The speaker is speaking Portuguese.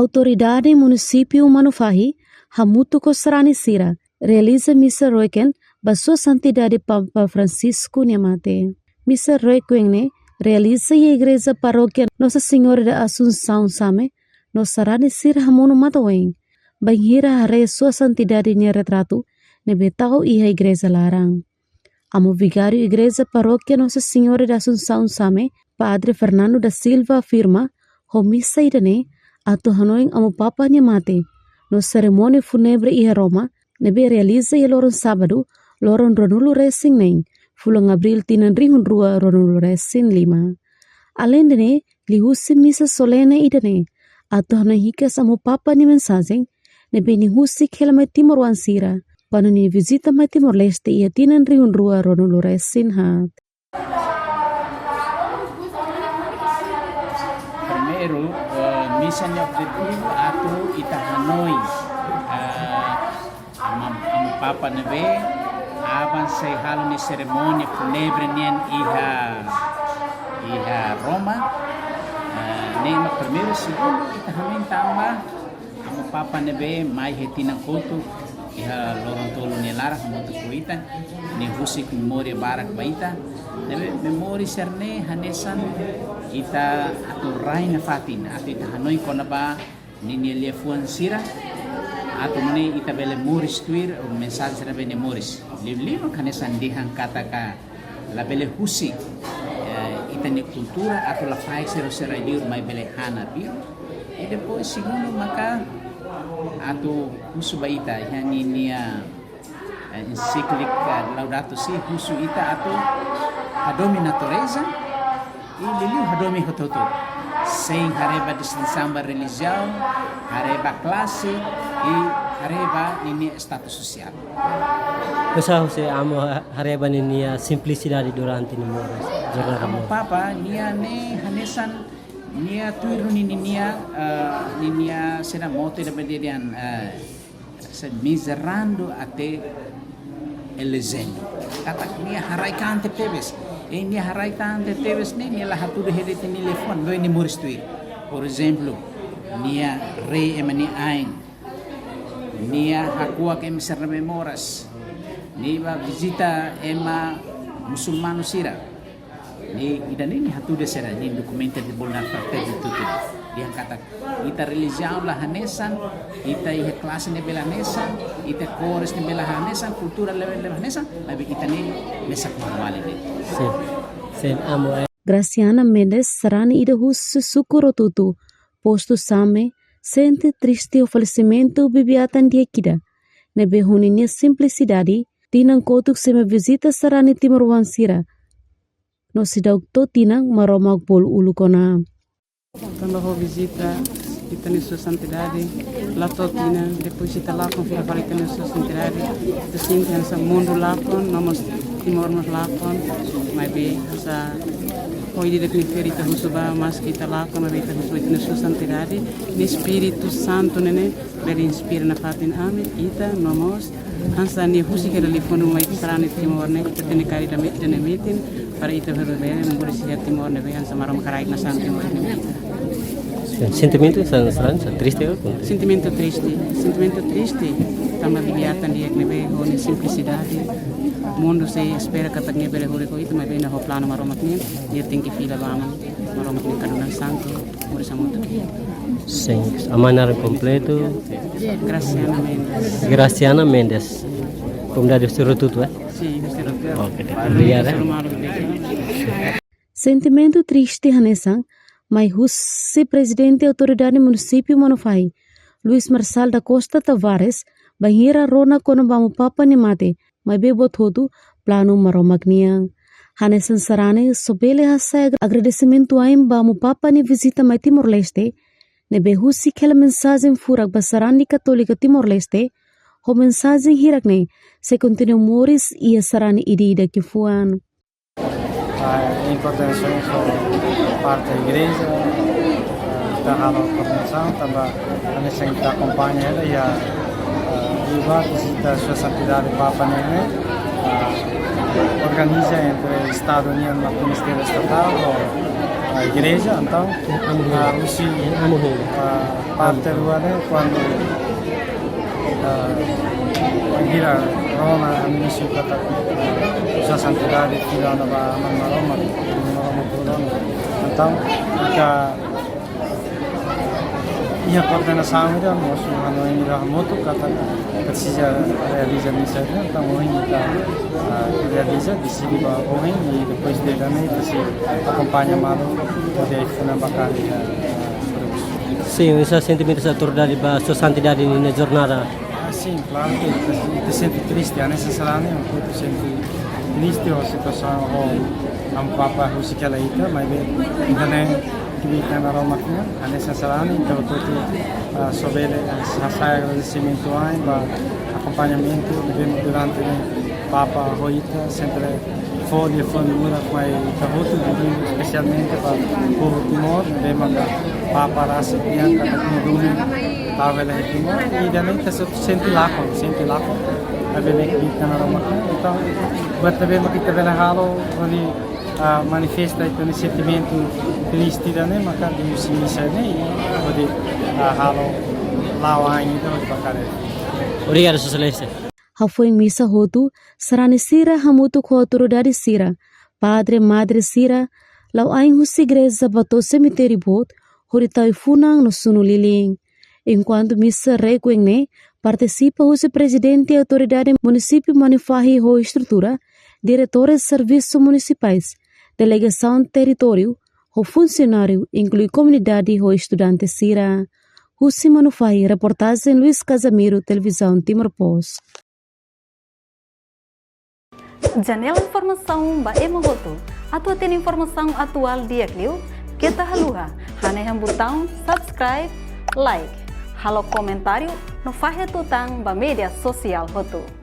Autoridade Município Manufahi, Hamutu Kosrani Sira, realiza missa Roiken, Basua Santidade Papa Francisco Niamate. Missa Roiken realiza a Igreja Paróquia Nossa Senhora da Assunção Same, Nossa Rani Sira Hamono Mataweng, Banhira Hare Sua Santidade Nia Retrato, Nebetau Iha Igreja Larang. Amo Vigário Igreja Paróquia Nossa Senhora da Assunção Same, Padre Fernando da Silva afirma, Homissa Idane, Ato Hanoing amo Papa Niamate, no cerimônia fúnebre Iha Roma, nebe realiza e loron sábado, loron Ronulu Racing Neng, Fulang Abril Tinan Rihun Rua Ronulu Racing 5. Além de lihusi missa solene idane, ato hanahikas amo Papa ni mensagem, nebe nihusi kelame Timor Wansira, pano ni visita mai Timor Leste ia Tinan Rihun Rua Ronulu Racing hat. Primeiro, missa ni objetivo ato ita Hanoi, amo Papa nebe, avança e halo ni cerimônia fúnebre nien iha Roma, nem primeiro segundo ita Hanoi tamba, amo Papa nebe mai hetina koto iha lorontolo ni lara hamoto kuita, ni husik memori barak baita, nebe memori serne hanesan ita aturai na fatin ati ita Hanoi kona ba ni lefuan sira ato ni ita bele moris tuir o mensagem na bene moris livro kanesan dihan kata ka la bele husi ita ni kultura ato la fai sera diur mai bele hana bir e depois segundo maka ato husu baita yani nia encíclica Laudato Si husu ita ato adomi natureza e liliu hadomi hototo sem hareba distinção religião hareba classe e hareba nini status social. Pessoal, você ama hareba nini simplicidade durante o moras. Amo Papa nia ne hanesan nia tuiru nini nia sena moto da bederian miserando até elezendo. Kata nia harai kante pebes. Ini harai tante teves ni la hatu de hedete ni lefon do ni moris tuir. Por exemplo, nia rei emani ain. Nia hakua ke misar memoras. Ni ba visita ema musulmano sira. Ni idani ni hatu de sera ni dokumento de bolnar parte de tudo. Dia kata ita religião la hanesan, ita ihe classe ne bela hanesan, ita cores ne bela hanesan, cultura level hanesan, abi ita ni mesak manuale ni. Sim, amo. Graciana Mendes sarani ida hus sukuro tutu, posto same, sente triste o falecimento bibiatan dia kida. Nebe huninya simplicidade, tinang kotuk seme visita sarani Timor Wansira. No sidauk to tinang maromag pol ulu kona. Quando eu vou visita ita ni sua santidade, lá totina, depois ita lá com fila para ita ni sua santidade, ita sinta essa mundo lá com, nós timormos lá com, mas bem essa poi de que ferita husuba mas kita lá com, mas bem ita husuba ita ni sua santidade, ni Espírito Santo nene, beri inspira na fatin ame, ita nomos, hansa ni husi que ele foi no meio sarane timor ne, ita tene cari da metin, para ita berbeda, memberi sihat timor ne, hansa marom karai na san timor ne. Sentimento triste? Sentimento triste. Também viviatan dia que nebe honi simplicidade. Mundo se espera que taknya bere hore ko itu mas bem na ho plano maromat ni dia tinggi fila bama maromat ni kadunan santo muri samuto. Sim, amanar completo. Graciana Mendes. Comunidade Suruh tudo, Sim, Suruh. Ok, obrigada. Sentimento triste hanesang, mas o presidente da autoridade município Manufahi, Luis Marçal da Costa Tavares, bahira rona kono bamu Papa Niamate, mas bebot hotu plano maromagniang. Hanesan sarane sobele hasa agradecimento aim bamu Papa ni visita mai Timor Leste, nebe husi kela mensagem furak basarani Católica Timor Leste, ho mensagem hirakne se continue moris ia sarani ida kifuan. A importância parte da igreja, da coordenação, também a missa que acompanha ela e a visita a sua santidade Papa Nene, organiza entre o Estado União e o Ministério Estatal, a igreja, então, parte luare quando gira Roma amnistiu kata sa santidade fila na ba man Roma pulang. Então ia coordenação ida moço ano em moto kata precisa realizar missa então hoje está realiza decide ba hoje e depois de também se acompanha malo de funa bacana. Sim, esse sentimento sa tordade ba sua santidade na jornada. Sim, claro que te senti triste, nessa salane un po' ti senti triste o situação o papa husi kala ita, mas não é que vita na Roma aqui, nessa salane então tudo sobre saya agradecimento ai ba acompanhamento durante papa hoita sempre foglie fondura quai cavuto specialmente per o Timor vemos papa rasa bianca com dumi tavela de Timor e realmente se sente lá aveva que na Roma então também kita vela halo ali manifesta esse sentimento triste da né mas cada se missa né e halo lá ainda bakare. Obrigado, Sua Excelência. Foi missa hotu sarani sira hamutu ko autoridade sira padre madre sira lau aing husi igreja bato cemitério bot horitai funang no sunu liling enquanto missa requegne participa husi presidente e autoridade município manifahi ho estrutura diretores de serviços municipais delegação território ho funcionário inclui comunidade ho estudante sira husi manufahi reportagem Luiz Casamiro televisão Timor Post. Janela informação ba emogoto. Atua tem informação atual dia Clio. Kita haluha. Hane botão subscribe, like. Halo comentário no fahe tutang ba media sosial hotu.